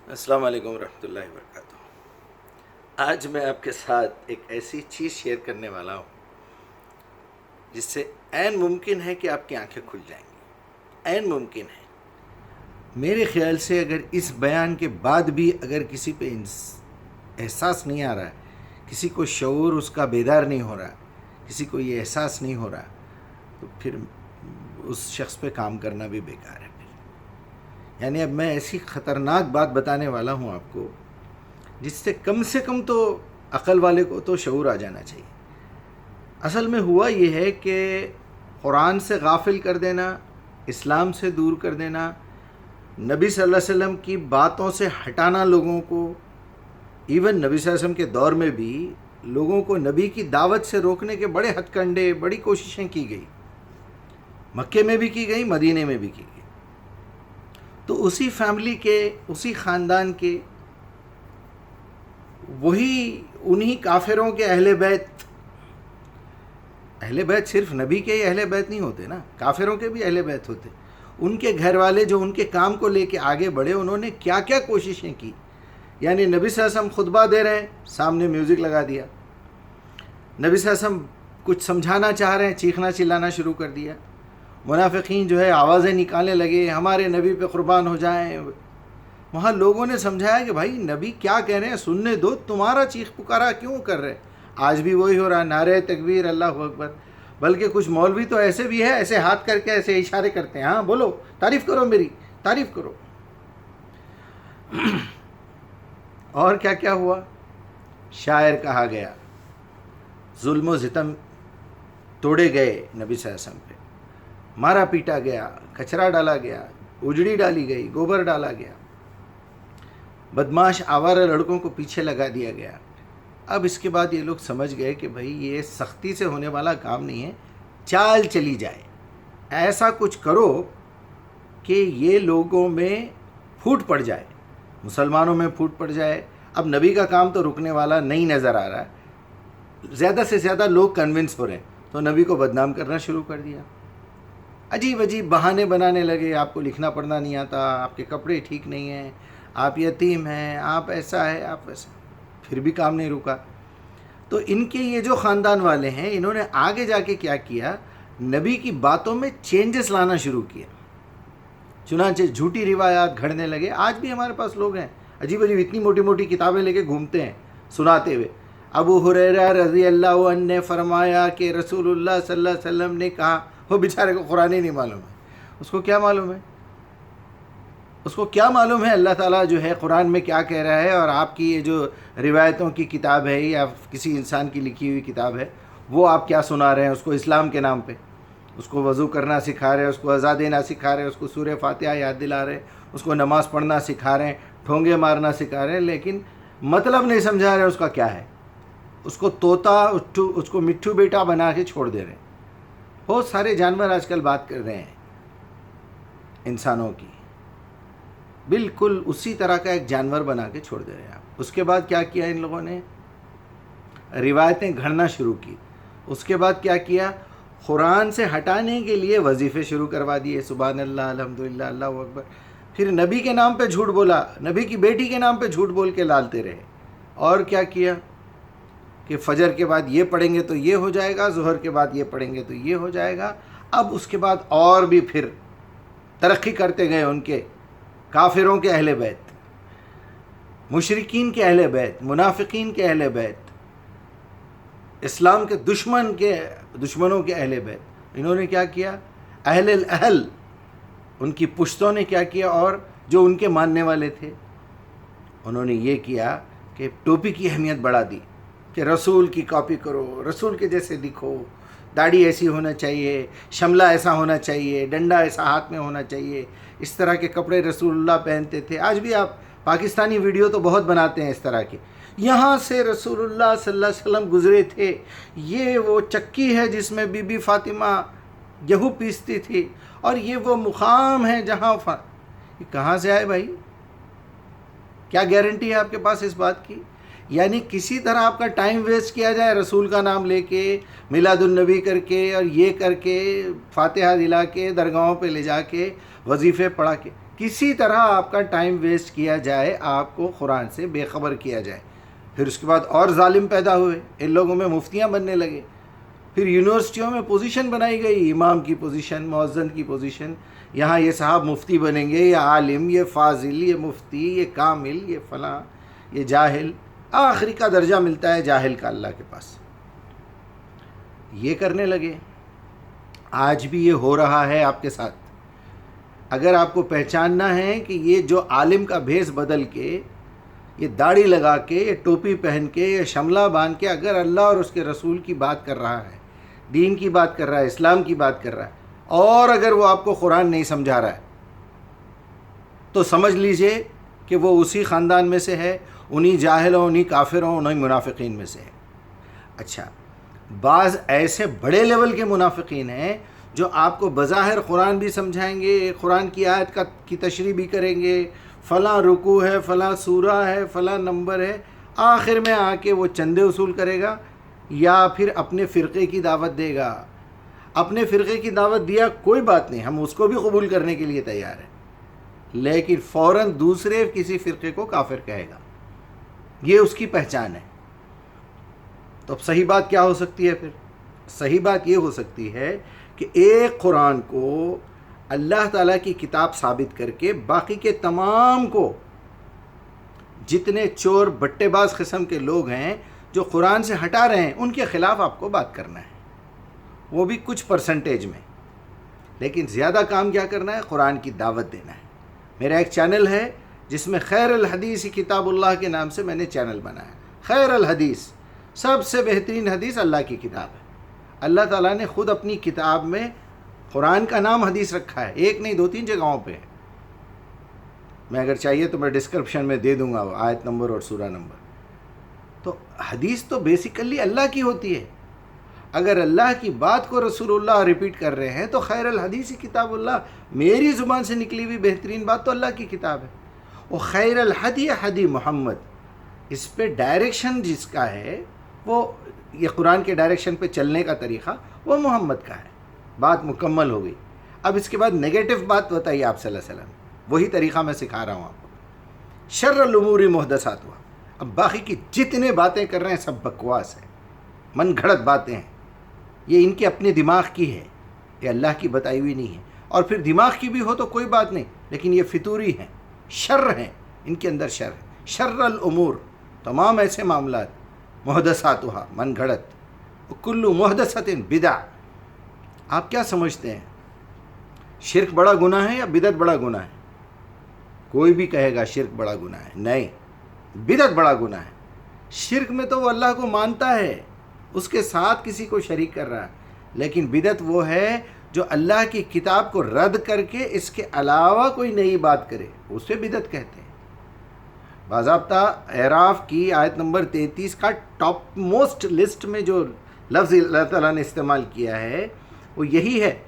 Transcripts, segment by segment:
السلام علیکم ورحمۃ اللہ وبرکاتہ۔ آج میں آپ کے ساتھ ایک ایسی چیز شیئر کرنے والا ہوں جس سے عین ممکن ہے کہ آپ کی آنکھیں کھل جائیں گی، عین ممکن ہے۔ میرے خیال سے اگر اس بیان کے بعد بھی اگر کسی پہ احساس نہیں آ رہا ہے، کسی کو شعور اس کا بیدار نہیں ہو رہا، کسی کو یہ احساس نہیں ہو رہا، تو پھر اس شخص پہ کام کرنا بھی بیکار ہے۔ یعنی اب میں ایسی خطرناک بات بتانے والا ہوں آپ کو جس سے کم تو عقل والے کو تو شعور آ جانا چاہیے۔ اصل میں ہوا یہ ہے کہ قرآن سے غافل کر دینا، اسلام سے دور کر دینا، نبی صلی اللہ علیہ وسلم کی باتوں سے ہٹانا لوگوں کو، ایون نبی صلی اللہ علیہ وسلم کے دور میں بھی لوگوں کو نبی کی دعوت سے روکنے کے بڑے ہتھ کنڈے، بڑی کوششیں کی گئی، مکے میں بھی کی گئی، مدینے میں بھی کی گئی۔ تو اسی فیملی کے، اسی خاندان کے، انہی کافروں کے اہل بیت صرف نبی کے ہی اہل بیت نہیں ہوتے نا، کافروں کے بھی اہل بیت ہوتے۔ ان کے گھر والے جو ان کے کام کو لے کے آگے بڑھے، انہوں نے کیا کیا کوششیں کی۔ یعنی نبی صلی اللہ علیہ وسلم خطبہ دے رہے ہیں، سامنے میوزک لگا دیا، نبی صلی اللہ علیہ وسلم کچھ سمجھانا چاہ رہے ہیں، چیخنا چلانا شروع کر دیا، منافقین جو ہے آوازیں نکالنے لگے، ہمارے نبی پہ قربان ہو جائیں۔ وہاں لوگوں نے سمجھایا کہ بھائی نبی کیا کہہ رہے ہیں، سننے دو، تمہارا چیخ پکارا کیوں کر رہے؟ آج بھی وہی ہو رہا، نعرہ تکبیر، اللہ اکبر۔ بلکہ کچھ مولوی تو ایسے بھی ہے، ایسے ہاتھ کر کے ایسے اشارے کرتے ہیں، ہاں بولو، تعریف کرو، میری تعریف کرو۔ اور کیا کیا ہوا؟ شاعر کہا گیا، ظلم و ستم توڑے گئے نبی صلی اللہ علیہ وسلم پہ، مارا پیٹا گیا، کچرا ڈالا گیا، اجڑی ڈالی گئی، گوبر ڈالا گیا، بدماش آوارہ لڑکوں کو پیچھے لگا دیا گیا۔ اب اس کے بعد یہ لوگ سمجھ گئے کہ بھائی یہ سختی سے ہونے والا کام نہیں ہے، چال چلی جائے، ایسا کچھ کرو کہ یہ لوگوں میں پھوٹ پڑ جائے، مسلمانوں میں پھوٹ پڑ جائے۔ اب نبی کا کام تو رکنے والا نہیں نظر آ رہا ہے، زیادہ سے زیادہ لوگ کنونس ہو رہے ہیں، تو نبی کو بدنام کرنا شروع کر دیا۔ عجیب عجیب بہانے بنانے لگے، آپ کو لکھنا پڑھنا نہیں آتا، آپ کے کپڑے ٹھیک نہیں ہیں، آپ یتیم ہیں، آپ ایسا ہے، آپ ویسا۔ پھر بھی کام نہیں رکا۔ تو ان کے یہ جو خاندان والے ہیں، انہوں نے آگے جا کے کیا کیا، نبی کی باتوں میں چینجز لانا شروع کیا، چنانچہ جھوٹی روایات گھڑنے لگے۔ آج بھی ہمارے پاس لوگ ہیں عجیب عجیب اتنی موٹی موٹی کتابیں لے کے گھومتے ہیں سناتے ہوئے، ابو ہریرہ رضی اللہ عنہ نے فرمایا کہ رسول اللہ صلی اللہ علیہ وسلم نے کہا۔ وہ بیچارے کو قرآن ہی نہیں معلوم ہے، اس کو کیا معلوم ہے؟ اس کو کیا معلوم ہے اللہ تعالیٰ جو ہے قرآن میں کیا کہہ رہا ہے، اور آپ کی یہ جو روایتوں کی کتاب ہے یا کسی انسان کی لکھی ہوئی کتاب ہے، وہ آپ کیا سنا رہے ہیں اس کو اسلام کے نام پہ؟ اس کو وضو کرنا سکھا رہے ہیں، اس کو عزا دینا سکھا رہے ہیں، اس کو سورہ فاتحہ یاد دلا رہے ہیں، اس کو نماز پڑھنا سکھا رہے ہیں، ٹھونگے مارنا سکھا رہے ہیں، لیکن مطلب نہیں سمجھا رہے اس کا کیا ہے۔ اس کو طوطا، اس کو مٹھو بیٹا بنا کے چھوڑ دے رہے ہیں۔ بہت سارے جانور آج کل بات کر رہے ہیں انسانوں کی، بالکل اسی طرح کا ایک جانور بنا کے چھوڑ دے رہے ہیں آپ۔ اس کے بعد کیا کیا ان لوگوں نے؟ روایتیں گھڑنا شروع کی۔ اس کے بعد کیا کیا؟ قرآن سے ہٹانے کے لیے وظیفے شروع کروا دیے، سبحان اللہ، الحمدللہ، اللہ اکبر۔ پھر نبی کے نام پہ جھوٹ بولا، نبی کی بیٹی کے نام پہ جھوٹ بول کے لالتے رہے۔ اور کیا کیا کہ فجر کے بعد یہ پڑھیں گے تو یہ ہو جائے گا، ظہر کے بعد یہ پڑھیں گے تو یہ ہو جائے گا۔ اب اس کے بعد اور بھی پھر ترقی کرتے گئے ان کے کافروں کے اہل بیت، مشرکین کے اہل بیت، منافقین کے اہل بیت، اسلام کے دشمنوں کے اہل بیت۔ انہوں نے کیا کیا؟ اہل الاہل، ان کی پشتوں نے کیا کیا، اور جو ان کے ماننے والے تھے انہوں نے یہ کیا کہ ٹوپی کی اہمیت بڑھا دی، کہ رسول کی کاپی کرو، رسول کے جیسے دکھو، داڑھی ایسی ہونا چاہیے، شملہ ایسا ہونا چاہیے، ڈنڈا ایسا ہاتھ میں ہونا چاہیے، اس طرح کے کپڑے رسول اللہ پہنتے تھے۔ آج بھی آپ پاکستانی ویڈیو تو بہت بناتے ہیں اس طرح کے، یہاں سے رسول اللہ صلی اللہ علیہ وسلم گزرے تھے، یہ وہ چکی ہے جس میں بی بی فاطمہ گیہوں پیستی تھی، اور یہ وہ مقام ہے جہاں یہ کہاں سے آئے بھائی؟ کیا گارنٹی ہے آپ کے پاس اس بات کی؟ یعنی کسی طرح آپ کا ٹائم ویسٹ کیا جائے، رسول کا نام لے کے، میلاد النبی کر کے، اور یہ کر کے، فاتحہ دلا کے، درگاہوں پہ لے جا کے، وظیفے پڑھا کے، کسی طرح آپ کا ٹائم ویسٹ کیا جائے، آپ کو قرآن سے بے خبر کیا جائے۔ پھر اس کے بعد اور ظالم پیدا ہوئے، ان لوگوں میں مفتیاں بننے لگے، پھر یونیورسٹیوں میں پوزیشن بنائی گئی، امام کی پوزیشن، مؤذن کی پوزیشن، یہاں یہ صاحب مفتی بنیں گے، یہ عالم، یہ فاضل، یہ مفتی، یہ کامل، یہ فلاں، یہ جاہل، آخری کا درجہ ملتا ہے جاہل کا اللہ کے پاس۔ یہ کرنے لگے۔ آج بھی یہ ہو رہا ہے آپ کے ساتھ۔ اگر آپ کو پہچاننا ہے کہ یہ جو عالم کا بھیس بدل کے، یہ داڑھی لگا کے، یہ ٹوپی پہن کے، یہ شملہ باندھ کے اگر اللہ اور اس کے رسول کی بات کر رہا ہے، دین کی بات کر رہا ہے، اسلام کی بات کر رہا ہے، اور اگر وہ آپ کو قرآن نہیں سمجھا رہا ہے، تو سمجھ لیجئے کہ وہ اسی خاندان میں سے ہے، انہی جاہلوں، انہی کافروں، انہی منافقین میں سے ہے۔ اچھا، بعض ایسے بڑے لیول کے منافقین ہیں جو آپ کو بظاہر قرآن بھی سمجھائیں گے، قرآن کی آیت کی تشریح بھی کریں گے، فلاں رکوع ہے، فلاں سورہ ہے، فلاں نمبر ہے، آخر میں آ کے وہ چندے وصول کرے گا یا پھر اپنے فرقے کی دعوت دے گا۔ اپنے فرقے کی دعوت دیا کوئی بات نہیں، ہم اس کو بھی قبول کرنے کے لیے تیار ہیں، لیکن فوراً دوسرے کسی فرقے کو کافر کہے گا، یہ اس کی پہچان ہے۔ تو اب صحیح بات کیا ہو سکتی ہے؟ پھر صحیح بات یہ ہو سکتی ہے کہ ایک قرآن کو اللہ تعالیٰ کی کتاب ثابت کر کے باقی کے تمام کو، جتنے چور بٹے باز قسم کے لوگ ہیں جو قرآن سے ہٹا رہے ہیں، ان کے خلاف آپ کو بات کرنا ہے، وہ بھی کچھ پرسنٹیج میں، لیکن زیادہ کام کیا کرنا ہے؟ قرآن کی دعوت دینا ہے۔ میرا ایک چینل ہے جس میں خیر الحدیث کتاب اللہ کے نام سے میں نے چینل بنایا۔ خیر الحدیث، سب سے بہترین حدیث اللہ کی کتاب ہے۔ اللہ تعالیٰ نے خود اپنی کتاب میں قرآن کا نام حدیث رکھا ہے، ایک نہیں 2-3 جگہوں پہ ہے۔ میں اگر چاہیے تو میں ڈسکرپشن میں دے دوں گا وہ آیت نمبر اور سورہ نمبر۔ تو حدیث تو بیسیکلی اللہ کی ہوتی ہے۔ اگر اللہ کی بات کو رسول اللہ ریپیٹ کر رہے ہیں تو خیر الحدیث کتاب اللہ، میری زبان سے نکلی ہوئی بہترین بات تو اللہ کی کتاب ہے۔ وہ خیر الحدی حدی محمد، اس پہ ڈائریکشن جس کا ہے، وہ یہ قرآن کے ڈائریکشن پہ چلنے کا طریقہ وہ محمد کا ہے۔ بات مکمل ہو گئی۔ اب اس کے بعد نیگیٹو بات بتائیے آپ صلی اللہ علیہ وسلم، وہی طریقہ میں سکھا رہا ہوں آپ کو۔ شر الامور محدثاتها، اب باقی کی جتنے باتیں کر رہے ہیں سب بکواس ہے، من گھڑت باتیں ہیں، یہ ان کے اپنے دماغ کی ہے، یہ اللہ کی بتائی ہوئی نہیں ہے۔ اور پھر دماغ کی بھی ہو تو کوئی بات نہیں، لیکن یہ فطوری ہیں، شر ہیں، ان کے اندر شر ہے۔ شر الامور، تمام ایسے معاملات، محدثاتها من گھڑت، کل محدثۃ بدع۔ آپ کیا سمجھتے ہیں، شرک بڑا گناہ ہے یا بدعت بڑا گناہ ہے؟ کوئی بھی کہے گا شرک بڑا گناہ ہے، نہیں، بدعت بڑا گناہ ہے۔ شرک میں تو وہ اللہ کو مانتا ہے، اس کے ساتھ کسی کو شریک کر رہا ہے، لیکن بدعت وہ ہے جو اللہ کی کتاب کو رد کر کے اس کے علاوہ کوئی نئی بات کرے، اسے بدعت کہتے ہیں۔ باضابطہ اعراف کی آیت نمبر 33 کا ٹاپ موسٹ لسٹ میں جو لفظ اللہ تعالیٰ نے استعمال کیا ہے وہ یہی ہے،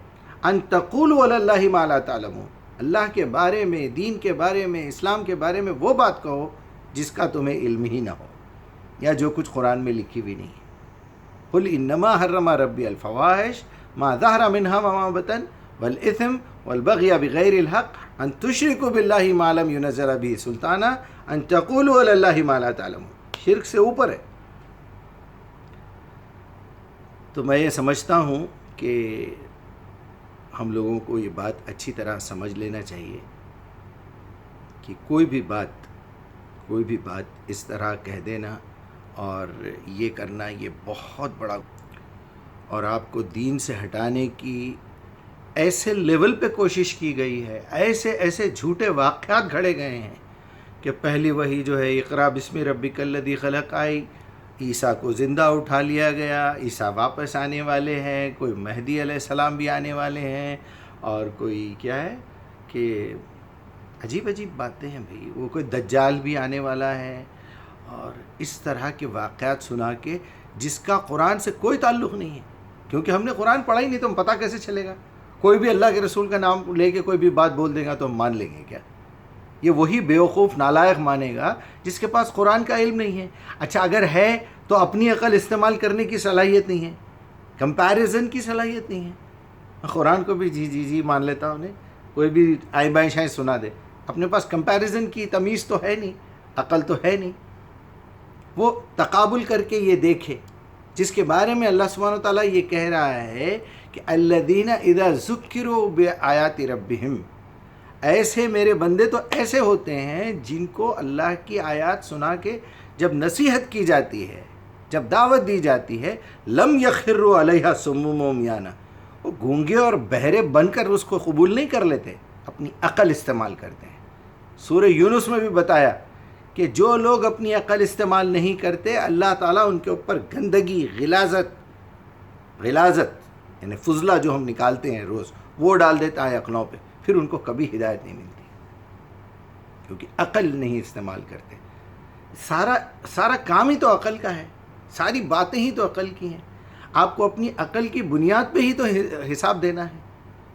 ان تقولوا علی اللہ ما لا تعلمون، اللہ کے بارے میں، دین کے بارے میں، اسلام کے بارے میں وہ بات کہو جس کا تمہیں علم ہی نہ ہو، یا جو کچھ قرآن میں لکھی بھی نہیں ہے۔ قل انما حرم ربی الفواحش ما ظہر منہا وما بطن والاثم والبغی بغیر الحق ان تشرکوا باللہ ما لم ینزل بہ سلطانا ان تقولوا علی اللہ ما لا تعلمون۔ شرک سے اوپر ہے۔ تو میں یہ سمجھتا ہوں کہ ہم لوگوں کو یہ بات اچھی طرح سمجھ لینا چاہیے کہ کوئی بھی بات اس طرح کہہ دینا اور یہ کرنا، یہ بہت بڑا، اور آپ کو دین سے ہٹانے کی ایسے لیول پہ کوشش کی گئی ہے، ایسے جھوٹے واقعات گھڑے گئے ہیں کہ پہلی وہی جو ہے اقرا بسم ربک الذی خلق آئی، عیسیٰ کو زندہ اٹھا لیا گیا، عیسیٰ واپس آنے والے ہیں، کوئی مہدی علیہ السلام بھی آنے والے ہیں، اور کوئی کیا ہے کہ عجیب باتیں ہیں بھئی، وہ کوئی دجال بھی آنے والا ہے، اور اس طرح کے واقعات سنا کے جس کا قرآن سے کوئی تعلق نہیں ہے، کیونکہ ہم نے قرآن پڑھا ہی نہیں تو ہم پتہ کیسے چلے گا؟ کوئی بھی اللہ کے رسول کا نام لے کے کوئی بھی بات بول دے گا تو ہم مان لیں گے کیا؟ یہ وہی بیوقوف نالائق مانے گا جس کے پاس قرآن کا علم نہیں ہے۔ اچھا اگر ہے تو اپنی عقل استعمال کرنے کی صلاحیت نہیں ہے، کمپیریزن کی صلاحیت نہیں ہے، قرآن کو بھی جی مان لیتا انہیں، کوئی بھی آئیں بائیں شائیں سنا دے، اپنے پاس کمپیریزن کی تمیز تو ہے نہیں، عقل تو ہے نہیں، وہ تقابل کر کے یہ دیکھے، جس کے بارے میں اللہ سبحانہ وتعالیٰ یہ کہہ رہا ہے کہ الذین اذا ذکروا بآیات ربہم، ایسے میرے بندے تو ایسے ہوتے ہیں جن کو اللہ کی آیات سنا کے جب نصیحت کی جاتی ہے، جب دعوت دی جاتی ہے، لم یخروا علیہا صم و عمیانا، وہ گونگے اور بہرے بن کر اس کو قبول نہیں کر لیتے، اپنی عقل استعمال کرتے ہیں۔ سورہ یونس میں بھی بتایا کہ جو لوگ اپنی عقل استعمال نہیں کرتے، اللہ تعالیٰ ان کے اوپر گندگی، غلاظت یعنی فضلہ جو ہم نکالتے ہیں روز، وہ ڈال دیتا ہے عقلوں پہ، پھر ان کو کبھی ہدایت نہیں ملتی، کیونکہ عقل نہیں استعمال کرتے۔ سارا کام ہی تو عقل کا ہے، ساری باتیں ہی تو عقل کی ہیں۔ آپ کو اپنی عقل کی بنیاد پہ ہی تو حساب دینا ہے۔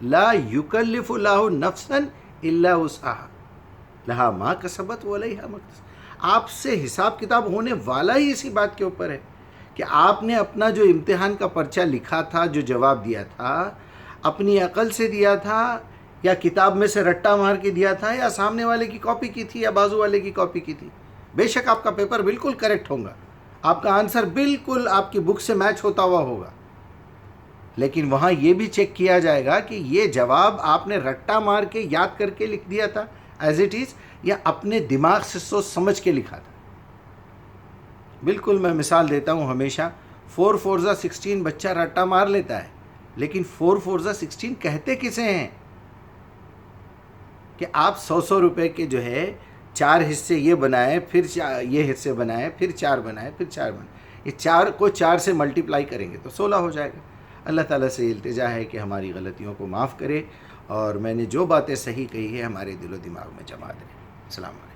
لا یکلف اللہ نفسا الا وسعها لہا ما کسبت وعلیہا ما اکتسبت۔ آپ سے حساب کتاب ہونے والا ہی اسی بات کے اوپر ہے کہ آپ نے اپنا جو امتحان کا پرچہ لکھا تھا، جو جواب دیا تھا، اپنی عقل سے دیا تھا یا کتاب میں سے رٹا مار کے دیا تھا، یا سامنے والے کی کاپی کی تھی یا بازو والے کی کاپی کی تھی۔ بے شک آپ کا پیپر بالکل کریکٹ ہوگا، آپ کا آنسر بالکل آپ کی بک سے میچ ہوتا ہوا ہوگا، لیکن وہاں یہ بھی چیک کیا جائے گا کہ یہ جواب آپ نے رٹا مار کے یاد کر کے لکھ دیا تھا ایز اٹ از، یا اپنے دماغ سے سوچ سمجھ کے لکھا تھا۔ بالکل میں مثال دیتا ہوں ہمیشہ، 4 4 16 بچہ رٹا مار لیتا ہے، لیکن 4 4 16 کہتے کسے ہیں؟ کہ آپ 100 روپے کے جو ہے 4 حصے یہ بنائے، پھر یہ حصے بنائے، پھر 4 بنائے، پھر 4 بنائے، یہ 4 کو 4 سے ملٹیپلائی کریں گے تو 16 ہو جائے گا۔ اللہ تعالیٰ سے التجا ہے کہ ہماری غلطیوں کو معاف کرے، اور میں نے جو باتیں صحیح کہی ہے ہمارے دل و دماغ میں جما دے۔ السلام علیکم۔